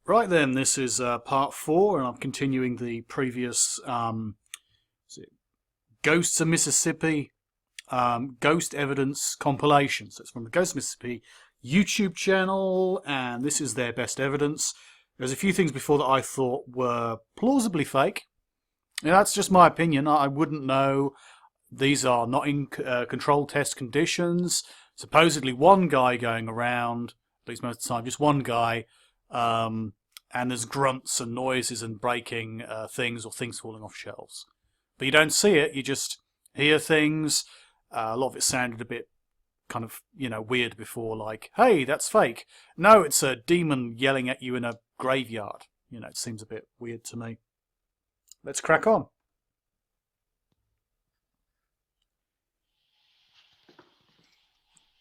Right then, this is part 4, and I'm continuing the previous Ghosts of Mississippi Ghost Evidence compilation. So it's from the Ghosts of Mississippi YouTube channel, and this is their best evidence. There's a few things before that I thought were plausibly fake. Now, that's just my opinion. I wouldn't know. These are not in controlled test conditions. Supposedly one guy going around, at least most of the time, just one guy. And there's grunts and noises and breaking things or things falling off shelves. But you don't see it, you just hear things. A lot of it sounded a bit kind of, weird before, like, hey, that's fake. No, it's a demon yelling at you in a graveyard. It seems a bit weird to me. Let's crack on.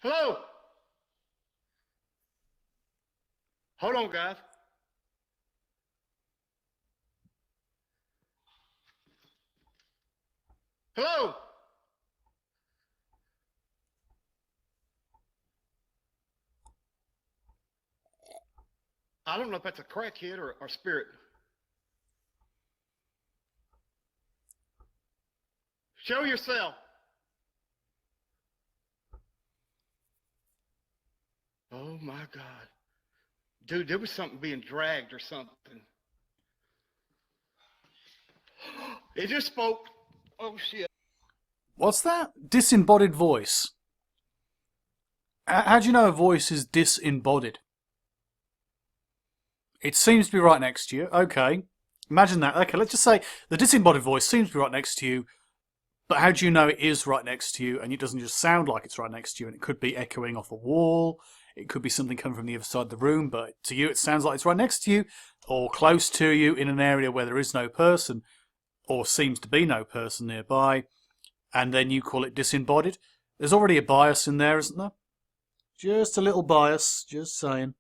Hello? Hold on, guys. Hello? I don't know if that's a crackhead or spirit. Show yourself. Oh my God. Dude, there was something being dragged or something. It just spoke. Oh shit. What's that? Disembodied voice. How do you know a voice is disembodied? It seems to be right next to you. Okay. Imagine that. Okay, let's just say the disembodied voice seems to be right next to you, but how do you know it is right next to you and it doesn't just sound like it's right next to you? And it could be echoing off a wall. It could be something coming from the other side of the room, but to you it sounds like it's right next to you or close to you in an area where there is no person or seems to be no person nearby, and then you call it disembodied. There's already a bias in there, isn't there? Just a little bias, just saying.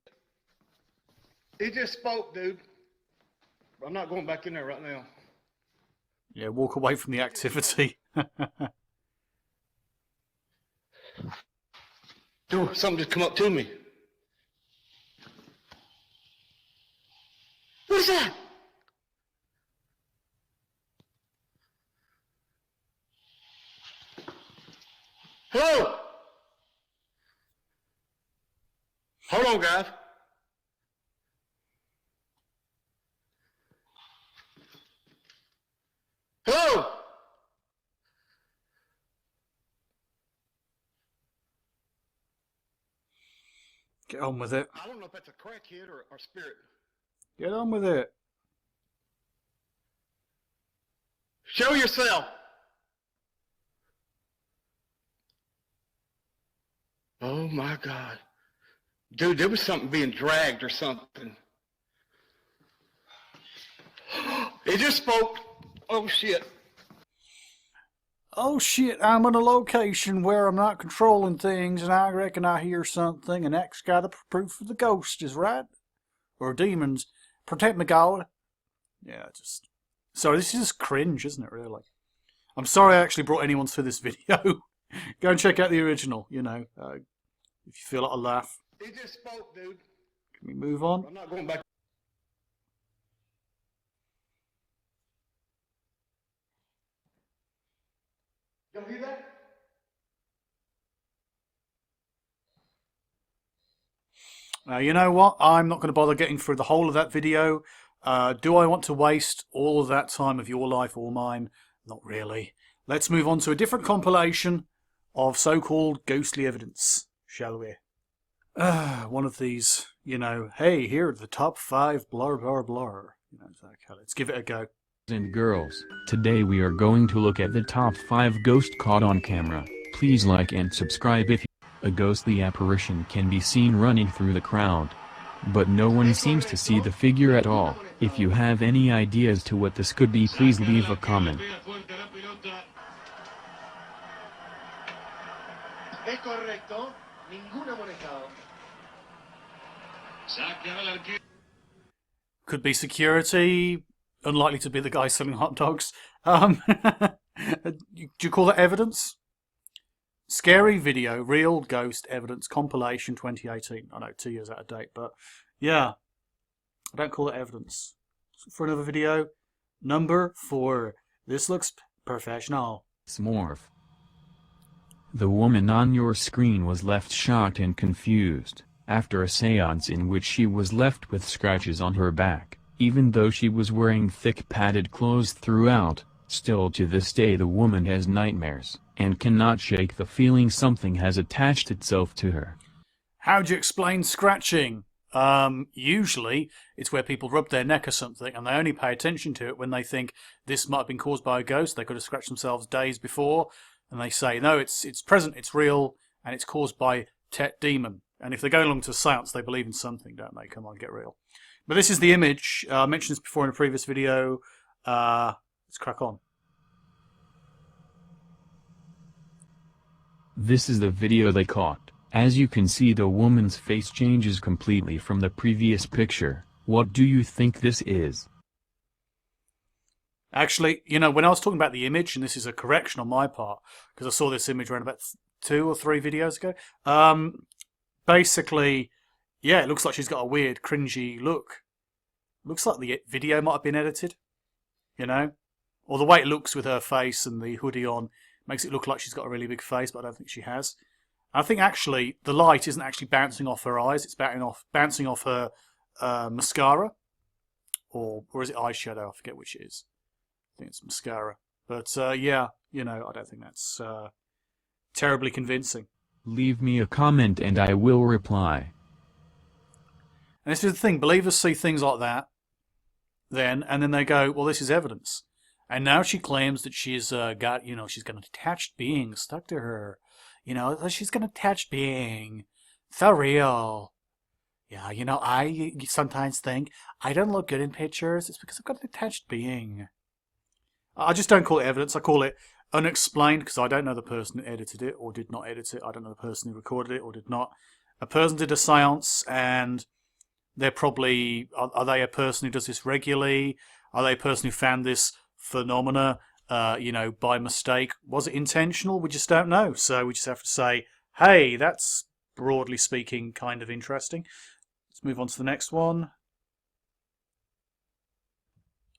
It just spoke, dude. I'm not going back in there right now. Yeah, walk away from the activity. Dude, something just come up to me. What is that? Hello? Hold on, guys. Hello? Get on with it. I don't know if that's a crackhead or spirit. Get on with it. Show yourself. Oh my God. Dude, there was something being dragged or something. It just spoke. Oh shit. Oh shit, I'm in a location where I'm not controlling things and I reckon I hear something and that's got a proof of the ghost is right. Or demons. Protect me, God. Yeah, just... Sorry, this is just cringe, isn't it, really? I'm sorry I actually brought anyone through this video. Go and check out the original, if you feel like a laugh. It just spoke, dude. Can we move on? I'm not going back. Y'all hear that? You know what? I'm not going to bother getting through the whole of that video. Do I want to waste all of that time of your life or mine? Not really. Let's move on to a different compilation of so-called ghostly evidence, shall we? One of these, hey, here are the top 5 blah blah blah. Okay, let's give it a go. And girls, today we are going to look at the top 5 ghosts caught on camera. Please like and subscribe if a ghostly apparition can be seen running through the crowd. But no one seems to see the figure at all. If you have any ideas to what this could be, please leave a comment. Could be security. Unlikely to be the guy selling hot dogs. Do you call that evidence? Scary video, real ghost evidence compilation 2018. I know, 2 years out of date, but yeah. I don't call it evidence. For another video, number 4. This looks professional. Smorf. The woman on your screen was left shocked and confused, after a seance in which she was left with scratches on her back, even though she was wearing thick padded clothes throughout. Still to this day the woman has nightmares, and cannot shake the feeling something has attached itself to her. How do you explain scratching? Usually it's where people rub their neck or something and they only pay attention to it when they think this might have been caused by a ghost. They could have scratched themselves days before, and they say, no, it's present, it's real, and it's caused by Tet Demon. And if they go along to a seance, they believe in something, don't they? Come on, get real. But this is the image. I mentioned this before in a previous video. Let's crack on. This is the video they caught. As you can see, the woman's face changes completely from the previous picture. What do you think this is? Actually, you know, when I was talking about the image, and this is a correction on my part, because I saw this image around about 2 or 3 videos ago, basically, yeah, it looks like she's got a weird, cringy look. Looks like the video might have been edited, you know? Or the way it looks with her face and the hoodie on makes it look like she's got a really big face, but I don't think she has. I think actually the light isn't actually bouncing off her eyes, it's bouncing off her mascara. Or is it eyeshadow? I forget which it is. I think it's mascara. But yeah, you know, I don't think that's terribly convincing. Leave me a comment and I will reply. And this is the thing, believers see things like that, and then they go, well, this is evidence. And now she claims that she's got, you know, she's got an attached being stuck to her. You know, she's got an attached being. So real. Yeah, you know, I sometimes think I don't look good in pictures. It's because I've got an attached being. I just don't call it evidence. I call it unexplained because I don't know the person who edited it or did not edit it. I don't know the person who recorded it or did not. A person did a seance and they're probably... Are they a person who does this regularly? Are they a person who found this phenomena, you know, by mistake? Was it intentional? We just don't know. So we just have to say, hey, that's broadly speaking kind of interesting. Let's move on to the next one.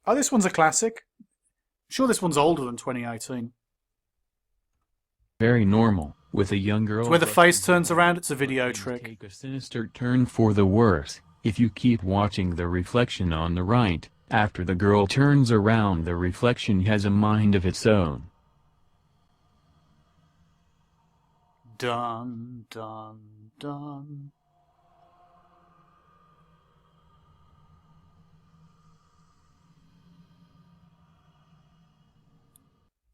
Oh, this one's a classic. I'm sure this one's older than 2018. Very normal, with a young girl... It's where the face turns around, it's a video trick. Take a sinister turn for the worse, if you keep watching the reflection on the right. After the girl turns around, the reflection has a mind of its own. Dun, dun, dun.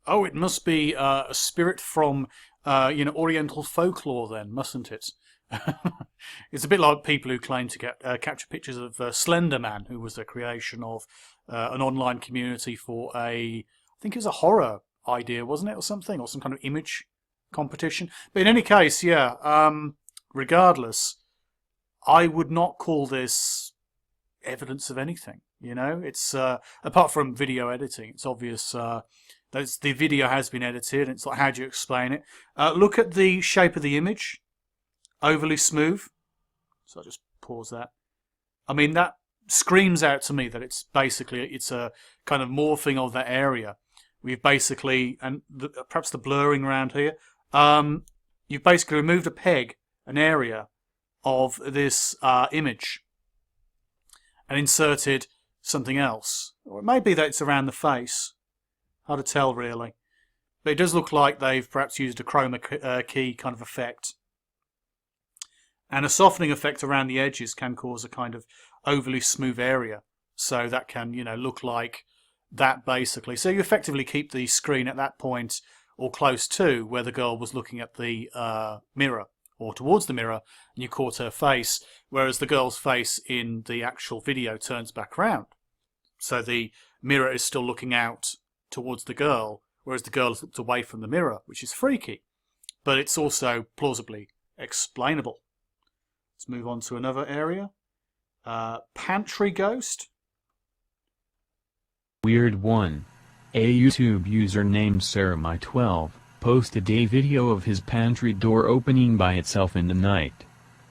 Oh, it must be a spirit from, you know, Oriental folklore then, mustn't it? It's a bit like people who claim to capture pictures of Slender Man, who was the creation of an online community for I think it was a horror idea, wasn't it, or something, or some kind of image competition. But in any case, yeah, regardless, I would not call this evidence of anything. You know, it's apart from video editing, it's obvious that the video has been edited. It's like, how do you explain it? Look at the shape of the image. Overly smooth. So I'll just pause that. I mean, that screams out to me that it's basically, it's a kind of morphing of that area. We've basically, and perhaps the blurring around here, you've basically removed a peg, an area of this image, and inserted something else. Or it may be that it's around the face. Hard to tell, really. But it does look like they've perhaps used a chroma key kind of effect. And a softening effect around the edges can cause a kind of overly smooth area. So that can, you know, look like that basically. So you effectively keep the screen at that point or close to where the girl was looking at the mirror or towards the mirror, and you caught her face, whereas the girl's face in the actual video turns back around. So the mirror is still looking out towards the girl, whereas the girl has looked away from the mirror, which is freaky. But it's also plausibly explainable. Let's move on to another area. Pantry ghost. Weird one. A YouTube user named SarahMy12 posted a video of his pantry door opening by itself in the night.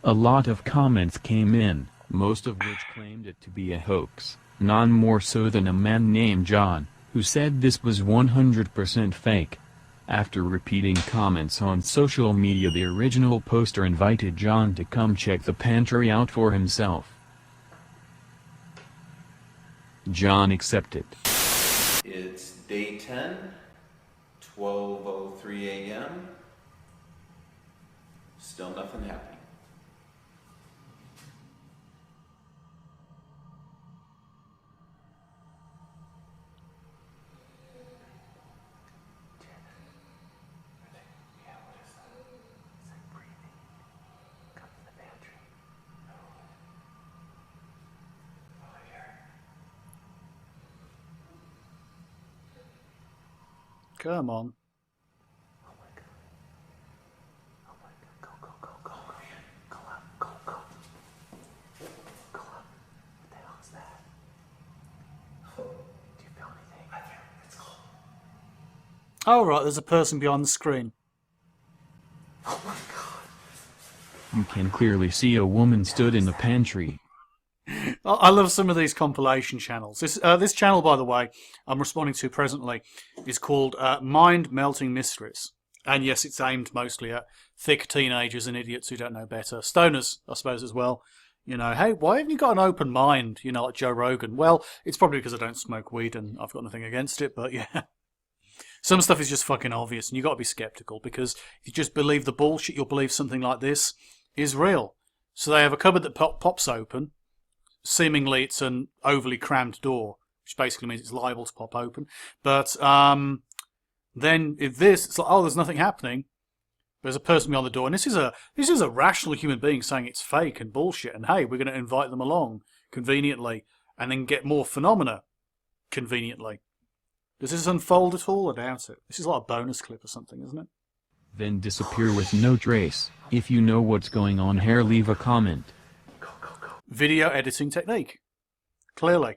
A lot of comments came in, most of which claimed it to be a hoax, none more so than a man named John, who said this was 100% fake. After repeating comments on social media, the original poster invited John to come check the pantry out for himself. John accepted. It's day 10, 12:03 a.m. Still nothing happening. Come on. Oh my god. Oh my god. Go, go, go, go. Oh man. Go up, go, go. Go up. What the hell is that? Do you feel anything? I feel it. It's cold. Oh, right, there's a person behind the screen. Oh my god. You can clearly see a woman stood in the pantry. I love some of these compilation channels. This channel, by the way, I'm responding to presently, is called Mind Melting Mysteries. And yes, it's aimed mostly at thick teenagers and idiots who don't know better. Stoners, I suppose, as well. You know, hey, why haven't you got an open mind, you know, like Joe Rogan? Well, it's probably because I don't smoke weed and I've got nothing against it, but yeah. Some stuff is just fucking obvious and you've got to be skeptical, because if you just believe the bullshit, you'll believe something like this is real. So they have a cupboard that pops open. Seemingly it's an overly crammed door, which basically means it's liable to pop open. But then if this, it's like, oh, there's nothing happening. There's a person behind the door, and this is a rational human being saying it's fake and bullshit, and hey, we're going to invite them along conveniently, and then get more phenomena conveniently. Does this unfold at all? I doubt it. This is like a bonus clip or something, isn't it? Then disappear with no trace. If you know what's going on here, leave a comment. Video editing technique. Clearly. I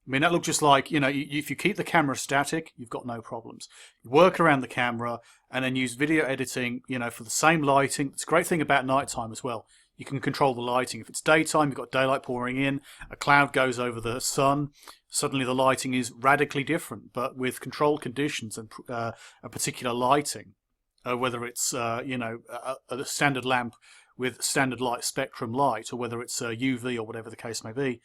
mean, that looked just like, you know, if you keep the camera static, you've got no problems. You work around the camera and then use video editing, you know, for the same lighting. It's a great thing about nighttime as well. You can control the lighting. If it's daytime, you've got daylight pouring in, a cloud goes over the sun, suddenly the lighting is radically different. But with controlled conditions and a particular lighting, whether it's, you know, a standard lamp with standard light spectrum light, or whether it's UV or whatever the case may be,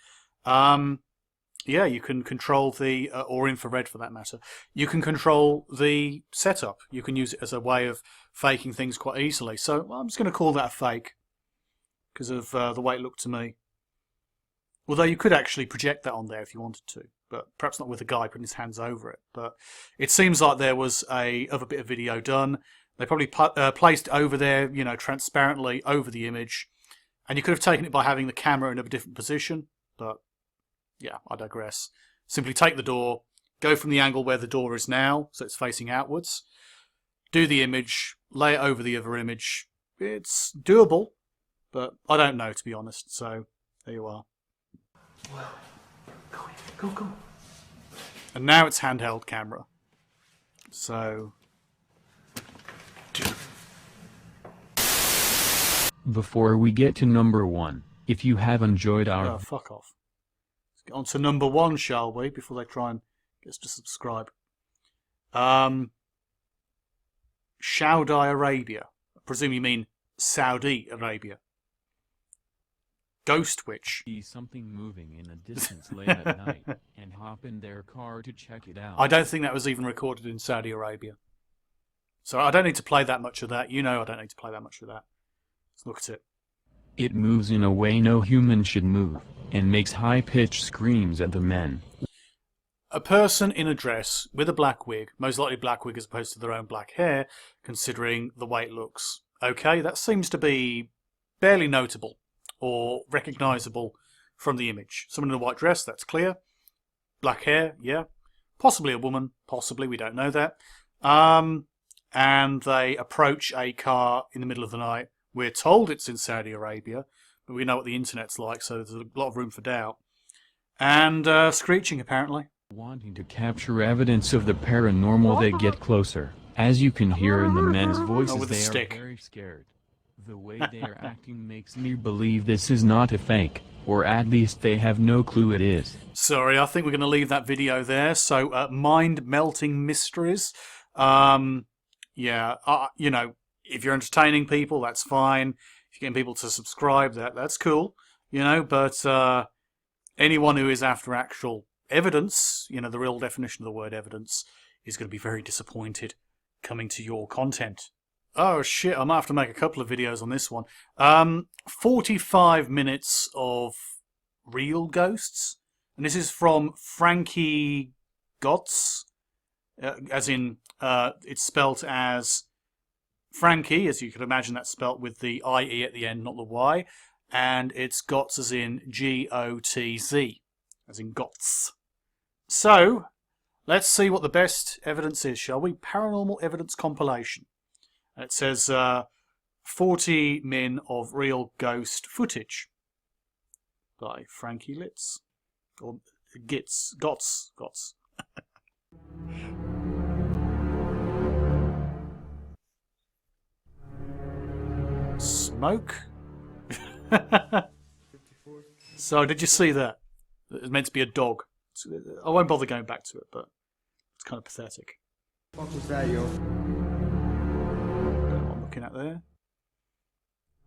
yeah, you can control the, or infrared for that matter, you can control the setup. You can use it as a way of faking things quite easily. So well, I'm just going to call that a fake, because of the way it looked to me. Although you could actually project that on there if you wanted to, but perhaps not with a guy putting his hands over it. But it seems like there was a other bit of video done. They probably placed it over there, you know, transparently over the image. And you could have taken it by having the camera in a different position. But, yeah, I digress. Simply take the door, go from the angle where the door is now, so it's facing outwards. Do the image, lay it over the other image. It's doable, but I don't know, to be honest. So, there you are. Well, go in. Go, go. And now it's handheld camera. So... Before we get to number 1, if you have enjoyed our... Oh, fuck off. Let's get on to number 1, shall we, before they try and get us to subscribe. Saudi Arabia. I presume you mean Saudi Arabia. Ghost Witch. See something moving in the distance late at night, and hop in their car to check it out. I don't think that was even recorded in Saudi Arabia. So I don't need to play that much of that. You know I don't need to play that much of that. Let's look at it. It moves in a way no human should move, and makes high-pitched screams at the men. A person in a dress with a black wig, most likely black wig as opposed to their own black hair, considering the way it looks. Okay, that seems to be barely notable or recognisable from the image. Someone in a white dress, that's clear. Black hair, yeah. Possibly a woman, possibly, we don't know that. And they approach a car in the middle of the night. We're told it's in Saudi Arabia, but we know what the internet's like, so there's a lot of room for doubt. And screeching, apparently. Wanting to capture evidence of the paranormal, they get closer. As you can hear in the men's voices, with a they stick. are very scared. The way they are acting makes me believe this is not a fake, or at least they have no clue it is. Sorry, I think we're going to leave that video there. So, mind-melting mysteries. Yeah, you know, if you're entertaining people, that's fine. If you're getting people to subscribe, that's cool. You know, but anyone who is after actual evidence, you know, the real definition of the word evidence, is going to be very disappointed coming to your content. Oh shit, I might have to make a couple of videos on this one. 45 minutes of real ghosts. And this is from Frankie Gotts, as in, it's spelt as Frankie, as you can imagine that's spelt with the IE at the end, not the Y. And it's Gotts as in G-O-T-Z, as in Gotts. So, let's see what the best evidence is, shall we? Paranormal evidence compilation. It says 40 min of real ghost footage by Frankie Litz. Or Gotts. Smoke? So, did you see that? It's meant to be a dog. I won't bother going back to it, but it's kind of pathetic. What was that, yo? What I'm looking at there.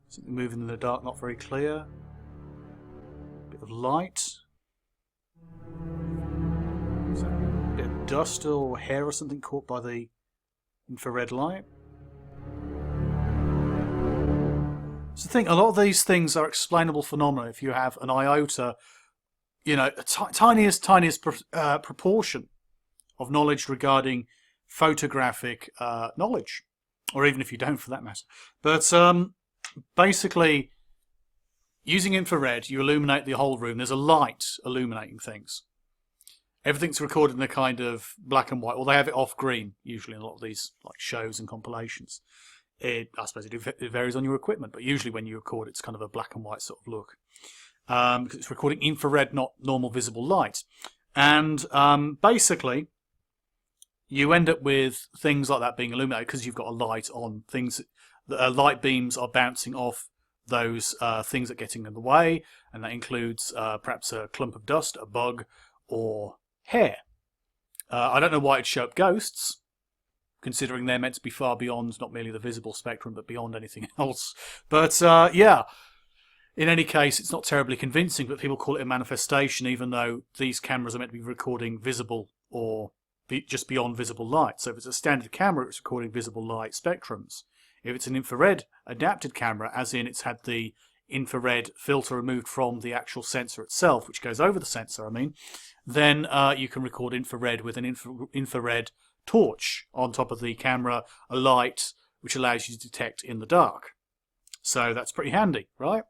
Something moving in the dark, not very clear. Bit of light. Is that a bit of dust or hair or something caught by the infrared light? So the thing, a lot of these things are explainable phenomena if you have an iota, you know, a tiniest proportion of knowledge regarding photographic knowledge, or even if you don't, for that matter. But basically, using infrared, you illuminate the whole room. There's a light illuminating things. Everything's recorded in a kind of black and white. Well, they have it off green usually in a lot of these like shows and compilations. I suppose it varies on your equipment, but usually when you record, it's kind of a black and white sort of look. Because it's recording infrared, not normal visible light. And basically, you end up with things like that being illuminated because you've got a light on things. Light beams are bouncing off those things that are getting in the way, and that includes perhaps a clump of dust, a bug, or hair. I don't know why it'd show up ghosts, considering they're meant to be far beyond not merely the visible spectrum, but beyond anything else. But yeah, in any case, it's not terribly convincing, but people call it a manifestation, even though these cameras are meant to be recording visible or just beyond visible light. So if it's a standard camera, it's recording visible light spectrums. If it's an infrared adapted camera, as in it's had the infrared filter removed from the actual sensor itself, which goes over the sensor, I mean, then you can record infrared with an infrared torch on top of the camera, a light which allows you to detect in the dark. So that's pretty handy, right?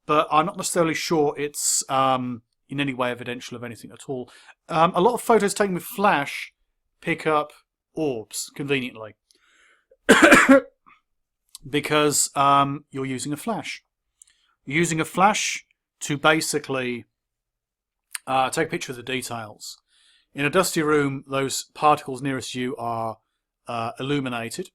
But I'm not necessarily sure it's in any way evidential of anything at all. A lot of photos taken with flash pick up orbs, conveniently. Because you're using a flash. You're using a flash to basically take a picture of the details. In a dusty room, those particles nearest you are illuminated.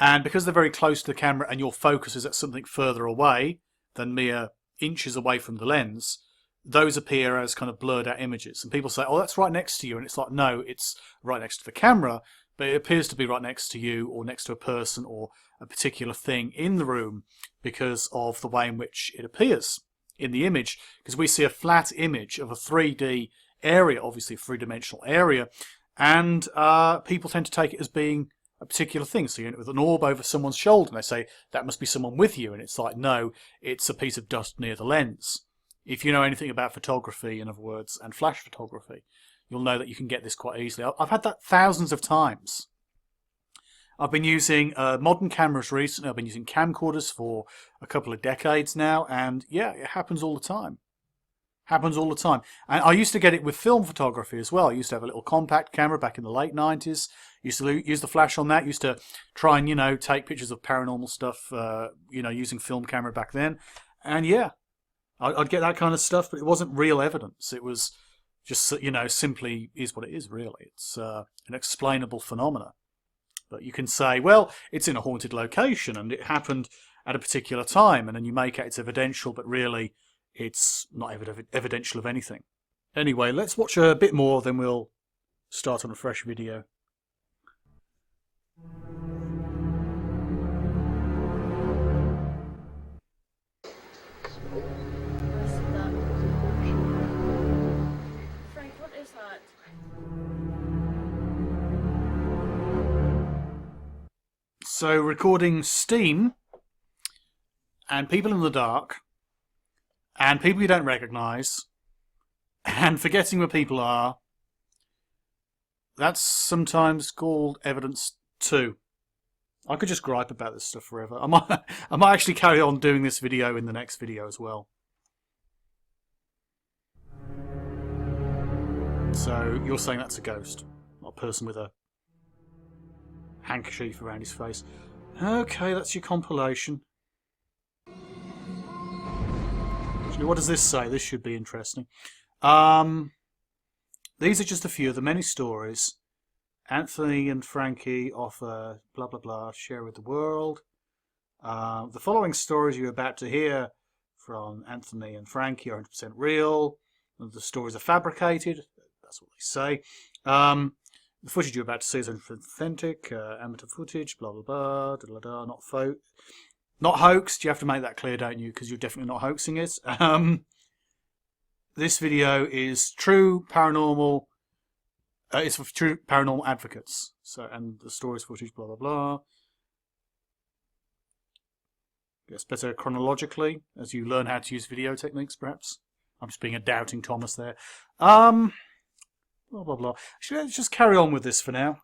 And because they're very close to the camera and your focus is at something further away than mere inches away from the lens, those appear as kind of blurred out images. And people say, oh, that's right next to you. And it's like, no, it's right next to the camera, but it appears to be right next to you or next to a person or a particular thing in the room because of the way in which it appears in the image. Because we see a flat image of a 3D area, obviously a three-dimensional area, and people tend to take it as being a particular thing. So you end up with an orb over someone's shoulder and they say, that must be someone with you. And it's like, no, it's a piece of dust near the lens. If you know anything about photography, in other words, and flash photography, you'll know that you can get this quite easily. I've had that thousands of times. I've been using modern cameras recently. I've been using camcorders for a couple of decades now, and yeah, it happens all the time. Happens all the time. And I used to get it with film photography as well. I used to have a little compact camera back in the late 90s. Used to use the flash on that. Used to try and, you know, take pictures of paranormal stuff, you know, using film camera back then. And yeah, I'd get that kind of stuff, but it wasn't real evidence. It was just, you know, simply is what it is, really. It's an explainable phenomena. But you can say, well, it's in a haunted location and it happened at a particular time, and then you make out it's evidential, but really it's not evidential of anything. Anyway, let's watch a bit more, then we'll start on a fresh video. Frank, what is that? So recording steam and people in the dark and people you don't recognise and forgetting where people are, that's sometimes called evidence too. I could just gripe about this stuff forever. I might actually carry on doing this video in the next video as well. So you're saying that's a ghost, not a person with a handkerchief around his face. Okay, that's your compilation. Actually, what does this say? This should be interesting. These are just a few of the many stories Anthony and Frankie offer blah blah blah, share with the world. The following stories you're about to hear from Anthony and Frankie are 100% real. The stories are fabricated. That's what they say. The footage you're about to see is authentic, amateur footage, blah blah blah, da, da, da, not hoaxed. You have to make that clear, don't you? Because you're definitely not hoaxing it. This video is true paranormal. It's for true paranormal advocates. So, and the stories, footage, blah blah blah. Gets better chronologically as you learn how to use video techniques. Perhaps I'm just being a doubting Thomas there. Blah blah blah. Actually, let's just carry on with this for now.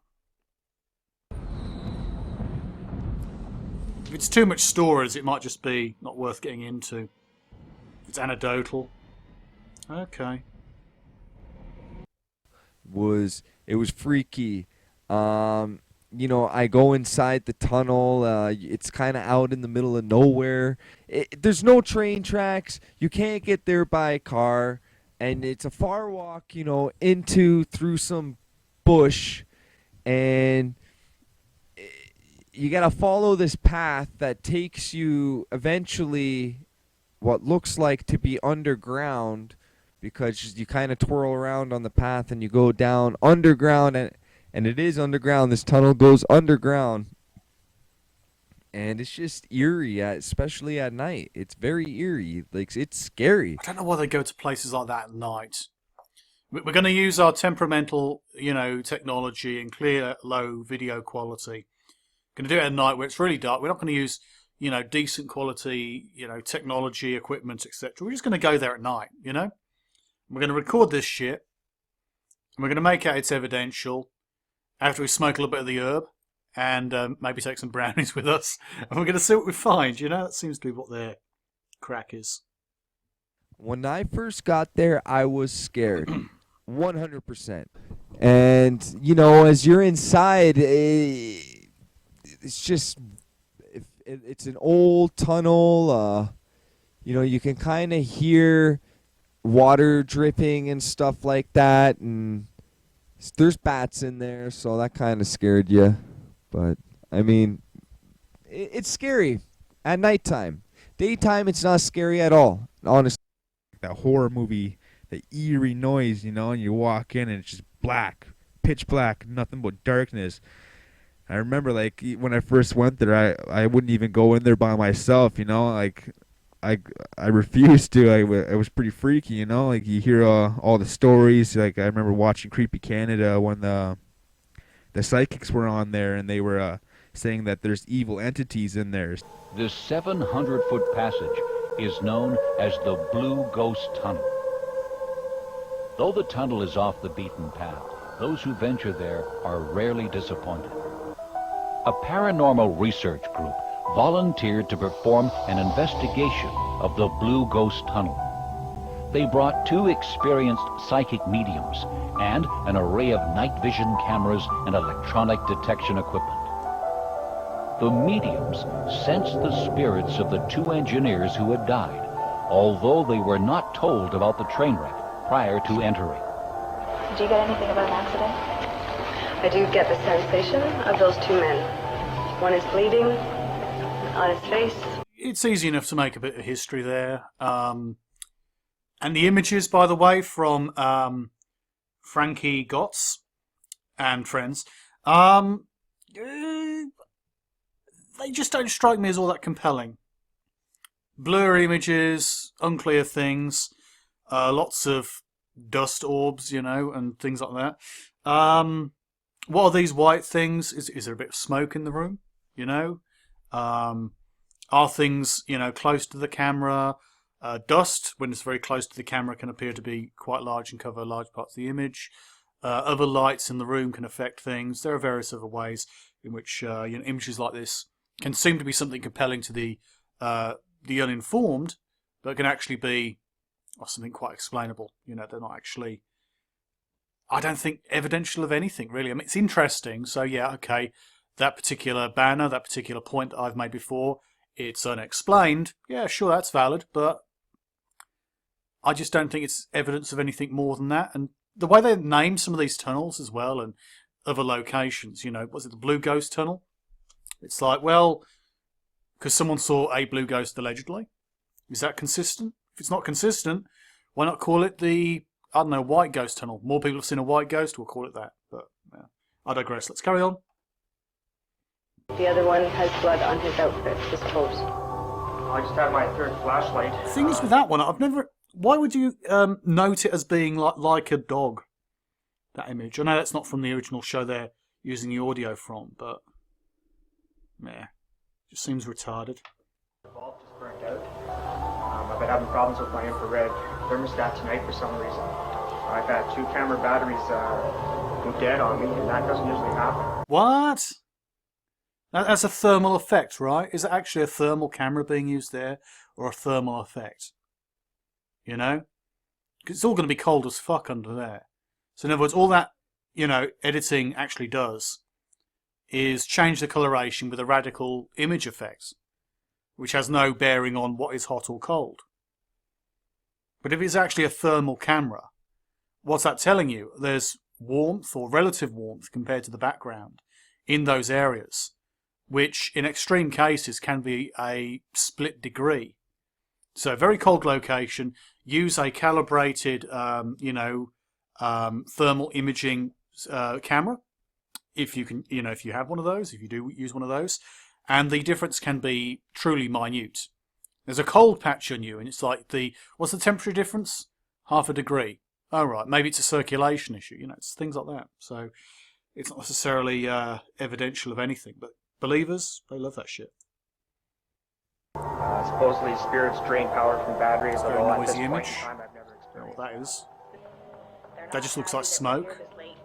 If it's too much stories, it might just be not worth getting into. If it's anecdotal. Okay. It was freaky. You know, I go inside the tunnel. It's kind of out in the middle of nowhere. There's no train tracks. You can't get there by car. And it's a far walk, you know, through some bush. And you got to follow this path that takes you eventually what looks like to be underground, because you kind of twirl around on the path and you go down underground, and it is underground. This tunnel goes underground. And it's just eerie, especially at night. It's very eerie. Like, it's scary. I don't know why they go to places like that at night. We're going to use our temperamental, technology and clear, low video quality. Going to do it at night where it's really dark. We're not going to use, decent quality, technology, equipment, etc. We're just going to go there at night, We're going to record this shit. And we're going to make out it's evidential after we smoke a little bit of the herb. And maybe take some brownies with us. And we're going to see what we find, That seems to be what their crack is. When I first got there, I was scared. 100%. And, as you're inside, it's just... It's an old tunnel. You can kind of hear water dripping and stuff like that. And there's bats in there, so that kind of scared you. But, I mean, it's scary at nighttime. Daytime, it's not scary at all, honestly. That horror movie, the eerie noise, and you walk in and it's just black, pitch black, nothing but darkness. I remember, when I first went there, I wouldn't even go in there by myself, I refused to. It was pretty freaky, you hear all the stories. I remember watching Creepy Canada when the psychics were on there, and they were saying that there's evil entities in there. This 700-foot passage is known as the Blue Ghost Tunnel. Though the tunnel is off the beaten path, those who venture there are rarely disappointed. A paranormal research group volunteered to perform an investigation of the Blue Ghost Tunnel. They brought 2 experienced psychic mediums and an array of night vision cameras and electronic detection equipment. The mediums sensed the spirits of the 2 engineers who had died, although they were not told about the train wreck prior to entering. Did you get anything about an accident? I do get the sensation of those two men. One is bleeding on his face. It's easy enough to make a bit of history there. And the images, by the way, from Frankie Gotts and friends, they just don't strike me as all that compelling. Blurry images, unclear things, lots of dust orbs, you know, and things like that. What are these white things? Is there a bit of smoke in the room? You know, are things, you know, close to the camera? Dust, when it's very close to the camera, can appear to be quite large and cover large parts of the image. Other lights in the room can affect things. There are various other ways in which images like this can seem to be something compelling to the uninformed, but can actually be something quite explainable. You know, they're not actually, I don't think, evidential of anything, really. I mean, it's interesting, so yeah, okay, that particular banner, that particular point that I've made before, it's unexplained. Yeah, sure, that's valid, but I just don't think it's evidence of anything more than that. And the way they name some of these tunnels as well, and other locations, you know, was it the Blue Ghost Tunnel? It's like, well, because someone saw a blue ghost allegedly. Is that consistent? If it's not consistent, why not call it the, I don't know, White Ghost Tunnel? More people have seen a white ghost, we'll call it that. But yeah, I digress. Let's carry on. The other one has blood on his outfit, his clothes. I just had my third flashlight. The thing is with that one, I've never... Why would you note it as being like a dog, that image? I know that's not from the original show they're using the audio from, but... yeah, just seems retarded. The bulb just burnt out. I've been having problems with my infrared thermostat tonight for some reason. I've had 2 camera batteries go dead on me, and that doesn't usually happen. What? That's a thermal effect, right? Is it actually a thermal camera being used there, or a thermal effect? You know? Because it's all going to be cold as fuck under there. So in other words, all that, you know, editing actually does is change the coloration with a radical image effect, which has no bearing on what is hot or cold. But if it's actually a thermal camera, what's that telling you? There's warmth or relative warmth compared to the background in those areas, which in extreme cases can be a split degree. So very cold location, use a calibrated, thermal imaging camera, if you can, you know, if you have one of those, if you do use one of those, and the difference can be truly minute. There's a cold patch on you, and it's like what's the temperature difference? Half a degree. Oh right, maybe it's a circulation issue. You know, it's things like that. So it's not necessarily evidential of anything, but believers, they love that shit. Supposedly spirits drain power from batteries. It's a very although at this noisy point image. in time, I've never I don't know experienced what that is. They're not That just looks like happy that smoke. we're here this late.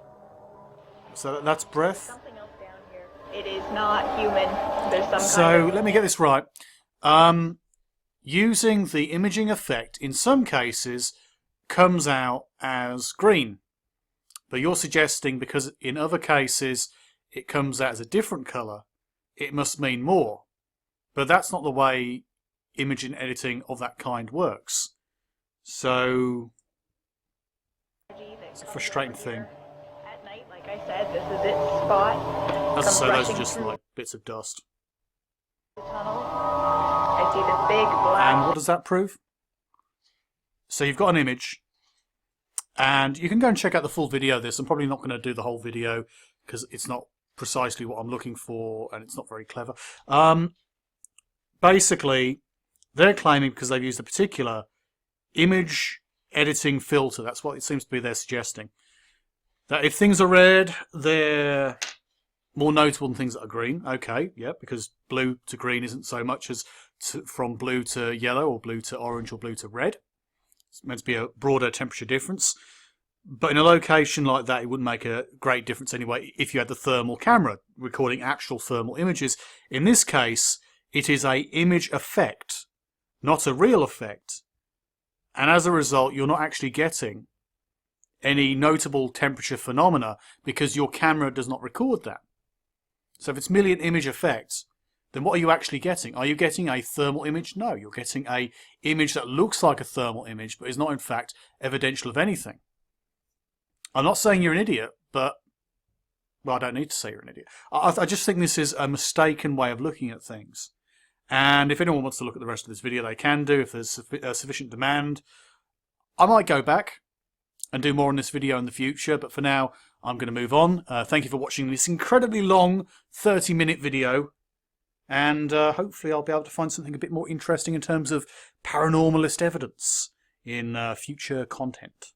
So that's breath. Something else down here. It is not human. There's some kind So of... let me get this right. Using the imaging effect in some cases comes out as green, but you're suggesting because in other cases it comes out as a different colour, it must mean more. But that's not the way imaging editing of that kind works. So it's a frustrating thing. At night, like I said, this is its spot. As I Come say, those rushing are just through like bits of dust. the tunnel. I see this big black... And what does that prove? So you've got an image, and you can go and check out the full video of this. I'm probably not going to do the whole video because it's not precisely what I'm looking for, and it's not very clever. Basically, they're claiming, because they've used a particular image editing filter, that's what it seems to be they're suggesting, that if things are red, they're more notable than things that are green. Okay, yeah, because blue to green isn't so much as from blue to yellow, or blue to orange, or blue to red. It's meant to be a broader temperature difference. But in a location like that, it wouldn't make a great difference anyway if you had the thermal camera recording actual thermal images. In this case, it is an image effect, not a real effect. And as a result, you're not actually getting any notable temperature phenomena because your camera does not record that. So if it's merely an image effect, then what are you actually getting? Are you getting a thermal image? No, you're getting an image that looks like a thermal image but is not in fact evidential of anything. I'm not saying you're an idiot, but Well, I don't need to say you're an idiot. I just think this is a mistaken way of looking at things. And if anyone wants to look at the rest of this video, they can do. If there's sufficient demand, I might go back and do more on this video in the future. But for now, I'm going to move on. Thank you for watching this incredibly long 30-minute video. And hopefully I'll be able to find something a bit more interesting in terms of paranormalist evidence in future content.